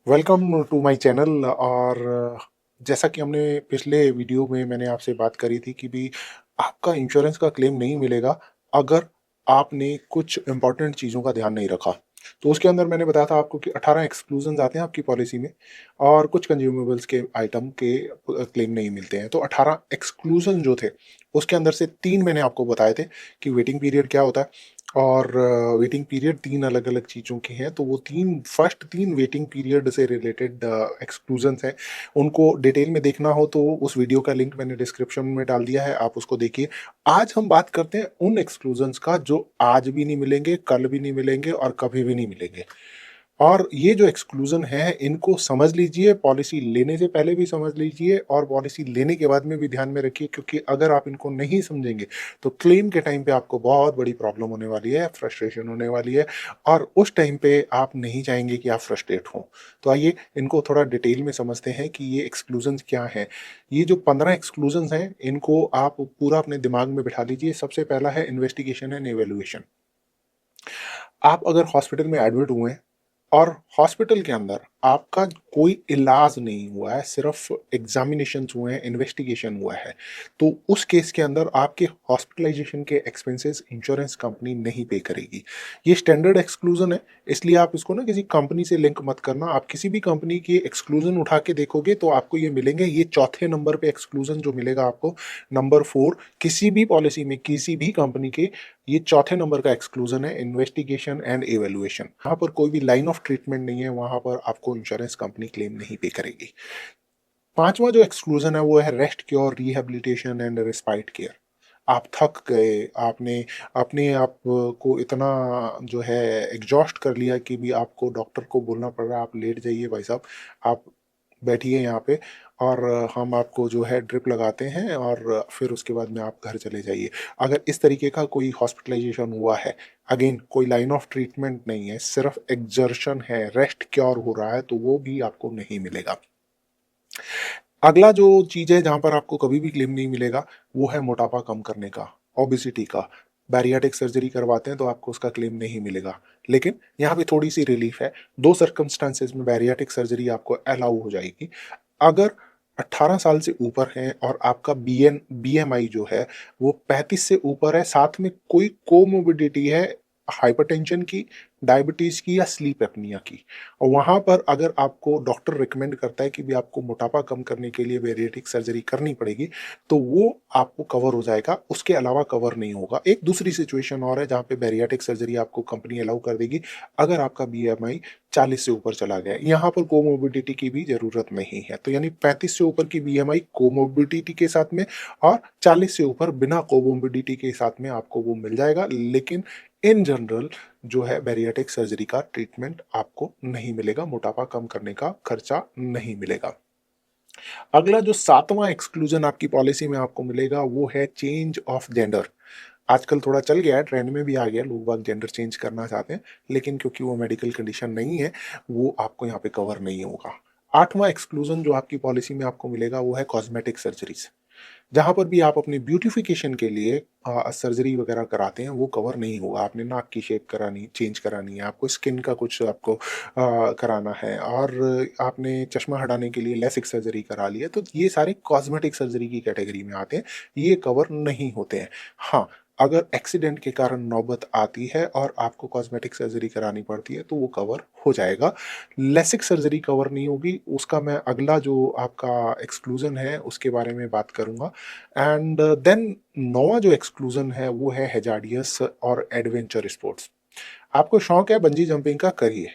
Welcome to my channel. और जैसा कि हमने पिछले वीडियो में मैंने आपसे बात करी थी कि भी आपका इंश्योरेंस का क्लेम नहीं मिलेगा अगर आपने कुछ इम्पोर्टेंट चीज़ों का ध्यान नहीं रखा। तो उसके अंदर मैंने बताया था आपको कि 18 एक्सक्लूजन्स आते हैं आपकी पॉलिसी में और कुछ कंज्यूमेबल्स के आइटम के क्लेम नहीं मिलते हैं। तो 18 एक्सक्लूजन जो थे उसके अंदर से 3 मैंने आपको बताए थे कि वेटिंग पीरियड क्या होता है और वेटिंग पीरियड 3 अलग-अलग चीज़ों के हैं। तो वो 3 फर्स्ट 3 वेटिंग पीरियड से रिलेटेड एक्सक्लूजन्स हैं। उनको डिटेल में देखना हो तो उस वीडियो का लिंक मैंने डिस्क्रिप्शन में डाल दिया है, आप उसको देखिए। आज हम बात करते हैं उन एक्सक्लूजन्स का जो आज भी नहीं मिलेंगे, कल भी नहीं मिलेंगे और कभी भी नहीं मिलेंगे। और ये जो एक्सक्लूज़न है, इनको समझ लीजिए, पॉलिसी लेने से पहले भी समझ लीजिए और पॉलिसी लेने के बाद में भी ध्यान में रखिए, क्योंकि अगर आप इनको नहीं समझेंगे, तो क्लेम के टाइम पे आपको बहुत बड़ी प्रॉब्लम होने वाली है, फ्रस्ट्रेशन होने वाली है और उस टाइम पे आप नहीं चाहेंगे कि आप फ्रस्ट्रेट हों। तो आइए, इनको थोड़ा डिटेल में समझते हैं कि ये एक्सक्लूज़न्स क्या हैं। ये जो 15 एक्सक्लूज़न्स हैं, इनको आप पूरा अपने दिमाग में बिठा लीजिए। सबसे पहला है इन्वेस्टिगेशन एंड इवैल्यूएशन। आप अगर हॉस्पिटल में एडमिट हुए हैं और हॉस्पिटल के अंदर आपका कोई इलाज नहीं हुआ है, सिर्फ एग्जामिनेशंस हुए हैं, इन्वेस्टिगेशन हुआ है, तो उस केस के अंदर आपके हॉस्पिटलाइजेशन के एक्सपेंसेस इंश्योरेंस कंपनी नहीं पे करेगी। ये स्टैंडर्ड एक्सक्लूजन है, इसलिए आप इसको ना किसी कंपनी से लिंक मत करना। आप किसी भी कंपनी की एक्सक्लूजन उठा के देखोगे तो आपको ये मिलेंगे। ये चौथे नंबर पे एक्सक्लूजन जो मिलेगा आपको, नंबर 4, किसी भी पॉलिसी में किसी भी कंपनी के, ये चौथे नंबर का एक्सक्लूजन है, इन्वेस्टिगेशन एंड इवैल्यूएशन। वहाँ पर कोई भी लाइन ऑफ ट्रीटमेंट नहीं है, वहाँ पर आपको इंश्योरेंस कंपनी क्लेम नहीं पे करेगी। पांचवा जो एक्सक्लूजन है वो है rest cure, rehabilitation and respite care. आप थक गए, आपने अपने आप को इतना जो है एग्जॉस्ट कर लिया कि भी आपको डॉक्टर को बोलना पड़ रहा है आप लेट जाइए भाई साहब, आप बैठिए यहाँ पे और हम आपको जो है ड्रिप लगाते हैं और फिर उसके बाद में आप घर चले जाइए। अगर इस तरीके का कोई हॉस्पिटलाइजेशन हुआ है, अगेन कोई लाइन ऑफ ट्रीटमेंट नहीं है, सिर्फ एक्सर्शन है, रेस्ट क्योर हो रहा है, तो वो भी आपको नहीं मिलेगा। अगला जो चीज़ है जहाँ पर आपको कभी भी क्लेम नहीं मिलेगा, वो है मोटापा कम करने का, ओबेसिटी का। बैरियाटिक सर्जरी करवाते हैं तो आपको उसका क्लेम नहीं मिलेगा। लेकिन यहाँ पे थोड़ी-सी रिलीफ है। 2 सर्कमस्टेंसेस में बैरियाटिक सर्जरी आपको अलाउ हो जाएगी। अगर 18 साल से ऊपर हैं और आपका बीएमआई जो है वो 35 से ऊपर है, साथ में कोई कोमोर्बिडिटी है हाइपरटेंशन की, डायबिटीज़ की या स्लीप एपनिया की, और वहाँ पर अगर आपको डॉक्टर रिकमेंड करता है कि भी आपको मोटापा कम करने के लिए बैरिएट्रिक सर्जरी करनी पड़ेगी, तो वो आपको कवर हो जाएगा, उसके अलावा कवर नहीं होगा। एक दूसरी सिचुएशन और है जहाँ पे बैरिएट्रिक सर्जरी आपको कंपनी अलाउ कर देगी, अगर आपका बीएमआई 40 से ऊपर चला गया है। यहाँ पर कोमोर्बिडिटी की भी ज़रूरत नहीं है। तो यानी 35 से ऊपर की बीएमआई कोमोर्बिडिटी के साथ में और 40 से ऊपर बिना कोमोर्बिडिटी के साथ में आपको वो मिल जाएगा। लेकिन इन जनरल जो है बैरिएट्रिक सर्जरी का ट्रीटमेंट आपको नहीं मिलेगा, मोटापा कम करने का खर्चा नहीं मिलेगा। अगला जो 7वां एक्सक्लूजन आपकी पॉलिसी में आपको मिलेगा वो है चेंज ऑफ जेंडर। आजकल थोड़ा चल गया है, ट्रेंड में भी आ गया, लोग बाग जेंडर चेंज करना चाहते हैं, लेकिन क्योंकि वो मेडिकल कंडीशन नहीं है, वो आपको यहाँ पे कवर नहीं होगा। 8वां एक्सक्लूजन जो आपकी पॉलिसी में आपको मिलेगा वो है कॉस्मेटिक सर्जरीज। जहाँ पर भी आप अपनी ब्यूटिफिकेशन के लिए सर्जरी वगैरह कराते हैं, वो कवर नहीं होगा। आपने नाक की शेप करानी चेंज करानी है, आपको स्किन का कुछ आपको कराना है और आपने चश्मा हटाने के लिए लेसिक सर्जरी करा ली है, तो ये सारे कॉस्मेटिक सर्जरी की कैटेगरी में आते हैं, ये कवर नहीं होते हैं। हाँ, अगर एक्सीडेंट के कारण नौबत आती है और आपको कॉस्मेटिक सर्जरी करानी पड़ती है, तो वो कवर हो जाएगा। लेसिक सर्जरी कवर नहीं होगी, उसका मैं अगला जो आपका एक्सक्लूजन है उसके बारे में बात करूँगा। एंड देन 9वां जो एक्सक्लूजन है वो है हैजार्डियस और एडवेंचर स्पोर्ट्स। आपको शौक है बंजी जंपिंग का, करिए।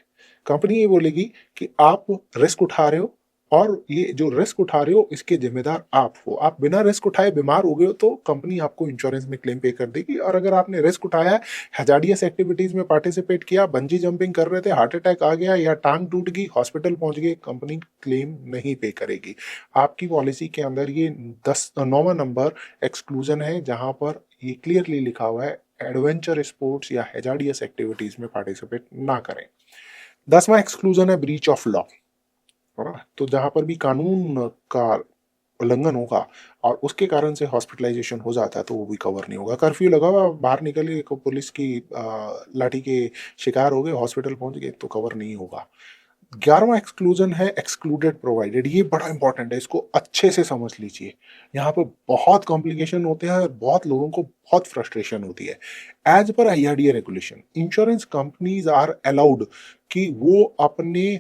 कंपनी ये बोलेगी कि आप रिस्क उठा रहे हो और ये जो रिस्क उठा रहे हो इसके जिम्मेदार आप हो। आप बिना रिस्क उठाए बीमार हो गए हो तो कंपनी आपको इंश्योरेंस में क्लेम पे कर देगी, और अगर आपने रिस्क उठाया है, हैजार्डियस एक्टिविटीज में पार्टिसिपेट किया, बंजी जंपिंग कर रहे थे, हार्ट अटैक आ गया या टांग टूट गई, हॉस्पिटल पहुंच गए, कंपनी क्लेम नहीं पे करेगी। आपकी पॉलिसी के अंदर ये 9वां नंबर एक्सक्लूजन है जहां पर ये क्लियरली लिखा हुआ है एडवेंचर स्पोर्ट्स या हैजार्डियस एक्टिविटीज में पार्टिसिपेट ना करें। 10वां एक्सक्लूजन है ब्रीच ऑफ लॉ। तो जहां पर भी कानून का उल्लंघन होगा और उसके कारण से हॉस्पिटलाइजेशन हो जाता है, तो वो भी कवर नहीं होगा। कर्फ्यू लगा हुआ, बाहर निकले, पुलिस की लाठी के शिकार हो गए, हॉस्पिटल पहुंच गए, तो कवर नहीं होगा। 11वां एक्सक्लूजन है एक्सक्लूडेड प्रोवाइडेड। ये बड़ा इंपॉर्टेंट है, इसको अच्छे से समझ लीजिए। यहाँ पे बहुत कॉम्प्लिकेशन होते हैं और बहुत लोगों को बहुत फ्रस्ट्रेशन होती है। एज पर IRDA regulation, insurance companies are allowed कि वो अपने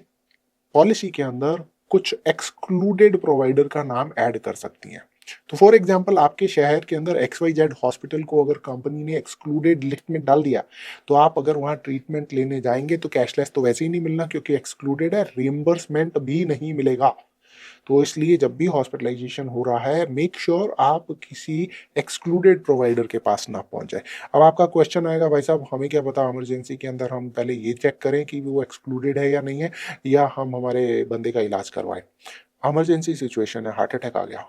पॉलिसी के अंदर कुछ एक्सक्लूडेड प्रोवाइडर का नाम ऐड कर सकती हैं। तो फॉर एग्जांपल आपके शहर के अंदर एक्स वाई जेड हॉस्पिटल को अगर कंपनी ने एक्सक्लूडेड लिस्ट में डाल दिया, तो आप अगर वहां ट्रीटमेंट लेने जाएंगे तो कैशलेस तो वैसे ही नहीं मिलना क्योंकि एक्सक्लूडेड है, रियम्बर्समेंट भी नहीं मिलेगा। तो इसलिए जब भी हॉस्पिटलाइजेशन हो रहा है, मेक श्योर आप किसी एक्सक्लूडेड प्रोवाइडर के पास ना पहुंच जाए। अब आपका क्वेश्चन आएगा, भाई साहब हमें क्या पता, इमरजेंसी के अंदर हम पहले ये चेक करें कि वो एक्सक्लूडेड है या नहीं है, या हम हमारे बंदे का इलाज करवाएं। इमरजेंसी सिचुएशन है, हार्ट अटैक आ गया,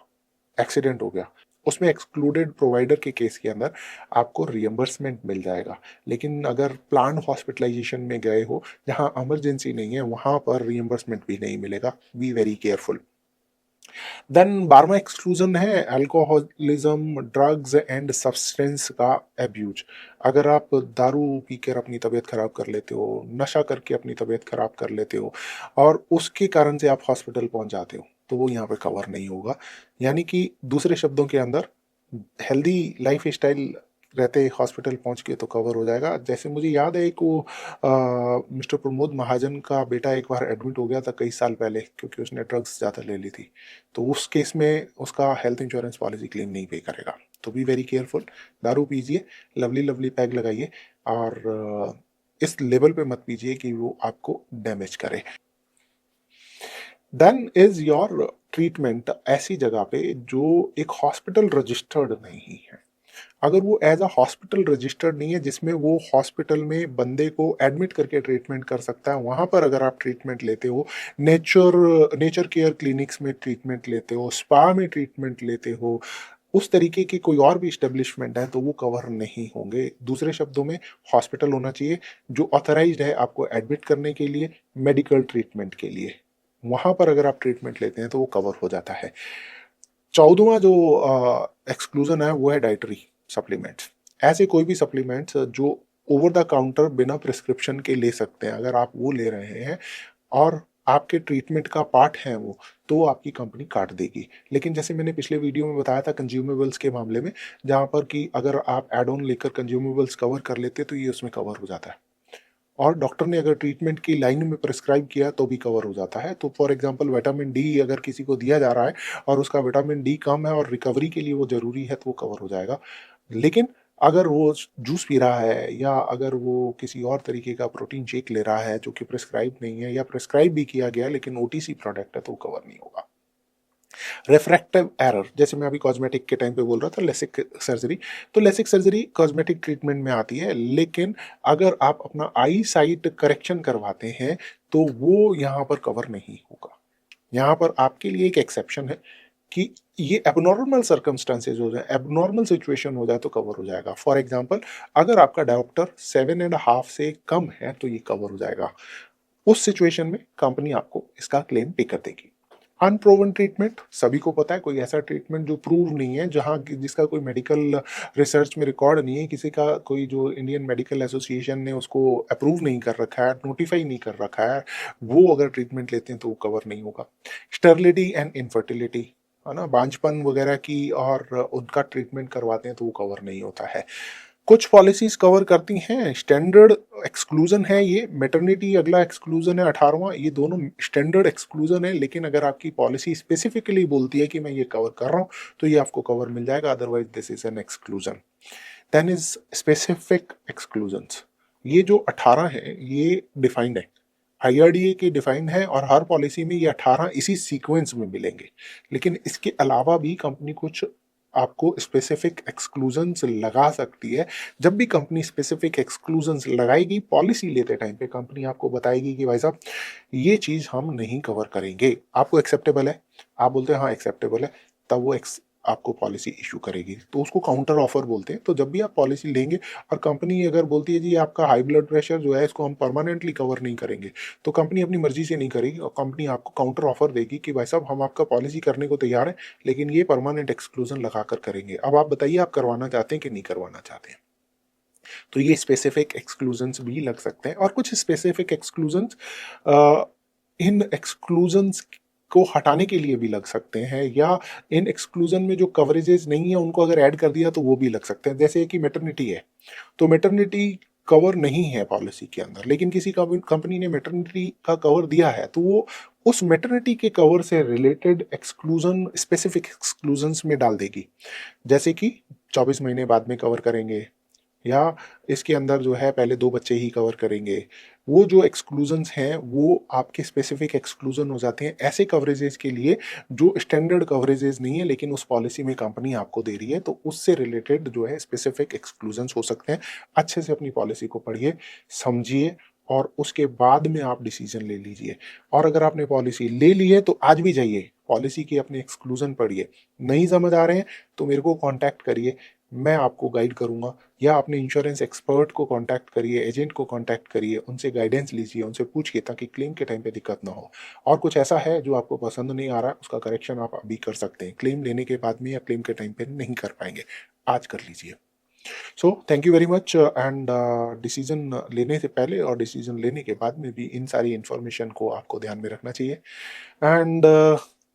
एक्सीडेंट हो गया, उसमें एक्सक्लूडेड प्रोवाइडर के केस के अंदर आपको रियम्बर्समेंट मिल जाएगा। लेकिन अगर प्लान हॉस्पिटलाइजेशन में गए हो जहां इमरजेंसी नहीं है, वहां पर रियम्बर्समेंट भी नहीं मिलेगा। Be very careful. देन 12वां एक्सक्लूजन है अल्कोहलिज्म, ड्रग्स एंड सब्सटेंस का एब्यूज। अगर आप दारू पीकर अपनी तबीयत खराब कर लेते हो, नशा करके अपनी तबीयत खराब कर लेते हो और उसके कारण से आप हॉस्पिटल पहुंच जाते हो, तो वो यहाँ पे कवर नहीं होगा। यानी कि दूसरे शब्दों के अंदर, हेल्दी लाइफ स्टाइल रहते हॉस्पिटल पहुंच के तो कवर हो जाएगा। जैसे मुझे याद है एक वो मिस्टर प्रमोद महाजन का बेटा एक बार एडमिट हो गया था कई साल पहले, क्योंकि उसने ड्रग्स ज़्यादा ले ली थी। तो उस केस में उसका हेल्थ इंश्योरेंस पॉलिसी क्लेम नहीं पे करेगा। तो बी वेरी केयरफुल। दारू पीजिए, लवली लवली पैग लगाइए, और इस लेवल पे मत पीजिए कि वो आपको डैमेज करे। देन इज योर ट्रीटमेंट ऐसी जगह पे जो एक हॉस्पिटल रजिस्टर्ड नहीं है। अगर वो एज अ हॉस्पिटल रजिस्टर्ड नहीं है जिसमें वो हॉस्पिटल में बंदे को एडमिट करके ट्रीटमेंट कर सकता है, वहां पर अगर आप ट्रीटमेंट लेते हो, नेचर केयर क्लिनिक्स में ट्रीटमेंट लेते हो, स्पा में ट्रीटमेंट लेते हो, उस तरीके की कोई और भी इस्टेब्लिशमेंट है, तो वो कवर नहीं होंगे। दूसरे शब्दों में, हॉस्पिटल होना चाहिए जो ऑथराइज्ड है आपको एडमिट करने के लिए, मेडिकल ट्रीटमेंट के लिए। वहां पर अगर आप ट्रीटमेंट लेते हैं तो वो कवर हो जाता है। 14वां जो एक्सक्लूजन है वो है डाइटरी सप्लीमेंट्स। ऐसे कोई भी सप्लीमेंट्स जो ओवर द काउंटर बिना प्रिस्क्रिप्शन के ले सकते हैं, अगर आप वो ले रहे हैं और आपके ट्रीटमेंट का पार्ट है वो, तो आपकी कंपनी काट देगी। लेकिन जैसे मैंने पिछले वीडियो में बताया था कंज्यूमेबल्स के मामले में, जहां पर कि अगर आप एड ऑन लेकर कंज्यूमेबल्स कवर कर लेते तो ये उसमें कवर हो जाता है। और डॉक्टर ने अगर ट्रीटमेंट की लाइन में प्रिस्क्राइब किया तो भी कवर हो जाता है। तो फॉर एग्जांपल विटामिन डी अगर किसी को दिया जा रहा है और उसका विटामिन डी कम है और रिकवरी के लिए वो ज़रूरी है, तो वो कवर हो जाएगा। लेकिन अगर वो जूस पी रहा है या अगर वो किसी और तरीके का प्रोटीन शेक ले रहा है जो कि प्रिस्क्राइब नहीं है, या प्रिस्क्राइब भी किया गया लेकिन ओटीसी प्रोडक्ट है, तो वो कवर नहीं होगा। रिफ्रैक्टिव एरर, जैसे मैं अभी कॉस्मेटिक के टाइम पे बोल रहा था, लेसिक सर्जरी। तो लेसिक सर्जरी कॉस्मेटिक ट्रीटमेंट में आती है, लेकिन अगर आप अपना आई साइट करेक्शन करवाते हैं तो वो यहाँ पर कवर नहीं होगा। यहाँ पर आपके लिए एक एक्सेप्शन है कि ये एबनॉर्मल सर्कमस्टांसेस हो जाए, एबनॉर्मल सिचुएशन हो जाए तो कवर हो जाएगा। फॉर एग्जांपल, अगर आपका डायॉप्टर 7.5 से कम है तो ये कवर हो जाएगा। उस सिचुएशन में कंपनी आपको इसका क्लेम पे कर देगी। अनप्रूवन ट्रीटमेंट, सभी को पता है, कोई ऐसा ट्रीटमेंट जो प्रूव नहीं है, जहाँ जिसका कोई मेडिकल रिसर्च में रिकॉर्ड नहीं है, किसी का कोई जो इंडियन मेडिकल एसोसिएशन ने उसको अप्रूव नहीं कर रखा है, नोटिफाई नहीं कर रखा है, वो अगर ट्रीटमेंट लेते हैं तो वो कवर नहीं होगा। स्टर्लिटी एंड इनफर्टिलिटी, है ना, बांझपन वगैरह की और उनका ट्रीटमेंट करवाते हैं तो वो कवर नहीं होता है। कुछ पॉलिसीज कवर करती हैं, स्टैंडर्ड एक्सक्लूजन है ये। मैटरनिटी अगला एक्सक्लूजन है 18वां, ये दोनों स्टैंडर्ड एक्सक्लूजन है, लेकिन अगर आपकी पॉलिसी स्पेसिफिकली बोलती है कि मैं ये कवर कर रहा हूँ तो ये आपको कवर मिल जाएगा, otherwise this is an exclusion. Then is specific exclusions. ये जो 18 है ये डिफाइंड है, आईआरडीए की डिफाइंड है, और हर पॉलिसी में ये 18 इसी सीक्वेंस में मिलेंगे। लेकिन इसके अलावा भी कंपनी कुछ आपको स्पेसिफिक एक्सक्लूजन्स लगा सकती है। जब भी कंपनी स्पेसिफिक एक्सक्लूजन्स लगाएगी, पॉलिसी लेते टाइम पे कंपनी आपको बताएगी कि भाई साहब ये चीज़ हम नहीं कवर करेंगे, आपको एक्सेप्टेबल है, आप बोलते हैं हाँ एक्सेप्टेबल है, तब वो आपको पॉलिसी इशू करेगी। तो उसको काउंटर ऑफर बोलते हैं। तो जब भी आप पॉलिसी लेंगे और कंपनी अगर बोलती है जी आपका हाई ब्लड प्रेशर जो है इसको हम परमानेंटली कवर नहीं करेंगे, तो कंपनी अपनी मर्जी से नहीं करेगी और कंपनी आपको काउंटर ऑफर देगी कि भाई साहब हम आपका पॉलिसी करने को तैयार हैं, लेकिन ये परमानेंट एक्सक्लूजन लगा कर करेंगे। अब आप बताइए आप करवाना चाहते हैं कि नहीं करवाना चाहते हैं। तो ये स्पेसिफिक एक्सक्लूजन्स भी लग सकते हैं। और कुछ स्पेसिफिक एक्सक्लूजन्स इन एक्सक्लूजन्स को हटाने के लिए भी लग सकते हैं, या इन एक्सक्लूजन में जो कवरेजेस नहीं है उनको अगर ऐड कर दिया तो वो भी लग सकते हैं। जैसे कि मैटरनिटी है, तो मैटरनिटी कवर नहीं है पॉलिसी के अंदर, लेकिन किसी कंपनी ने मैटरनिटी का कवर दिया है, तो वो उस मैटरनिटी के कवर से रिलेटेड एक्सक्लूजन स्पेसिफिक एक्सक्लूजन्स में डाल देगी। जैसे कि 24 महीने बाद में कवर करेंगे, या इसके अंदर जो है पहले 2 बच्चे ही कवर करेंगे। वो जो एक्सक्लूजन्स हैं वो आपके स्पेसिफिक एक्सक्लूजन हो जाते हैं ऐसे कवरेजेस के लिए जो स्टैंडर्ड कवरेजेस नहीं है, लेकिन उस पॉलिसी में कंपनी आपको दे रही है, तो उससे रिलेटेड जो है स्पेसिफिक एक्सक्लूजन्स हो सकते हैं। अच्छे से अपनी पॉलिसी को पढ़िए, समझिए, और उसके बाद में आप डिसीजन ले लीजिए। और अगर आपने पॉलिसी ले ली है तो आज भी जाइए पॉलिसी की अपने एक्सक्लूजन पढ़िए। नहीं समझ आ रहे हैं तो मेरे को कॉन्टैक्ट करिए, मैं आपको गाइड करूंगा, या अपने इंश्योरेंस एक्सपर्ट को कांटेक्ट करिए, एजेंट को कांटेक्ट करिए, उनसे गाइडेंस लीजिए, उनसे पूछिए, ताकि क्लेम के टाइम पे दिक्कत ना हो। और कुछ ऐसा है जो आपको पसंद नहीं आ रहा है, उसका करेक्शन आप अभी कर सकते हैं, क्लेम लेने के बाद में या क्लेम के टाइम पे नहीं कर पाएंगे, आज कर लीजिए। So thank you very much, and decision लेने से पहले और डिसीजन लेने के बाद में भी इन सारी इन्फॉर्मेशन को आपको ध्यान में रखना चाहिए। एंड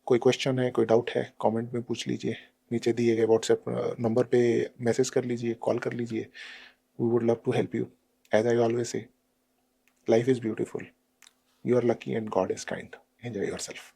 कोई क्वेश्चन है, कोई डाउट है, कमेंट में पूछ लीजिए, नीचे दिए गए व्हाट्सएप नंबर पे मैसेज कर लीजिए, कॉल कर लीजिए। We would love to help you. As I always say, life is beautiful, you are lucky and God is kind. Enjoy your self.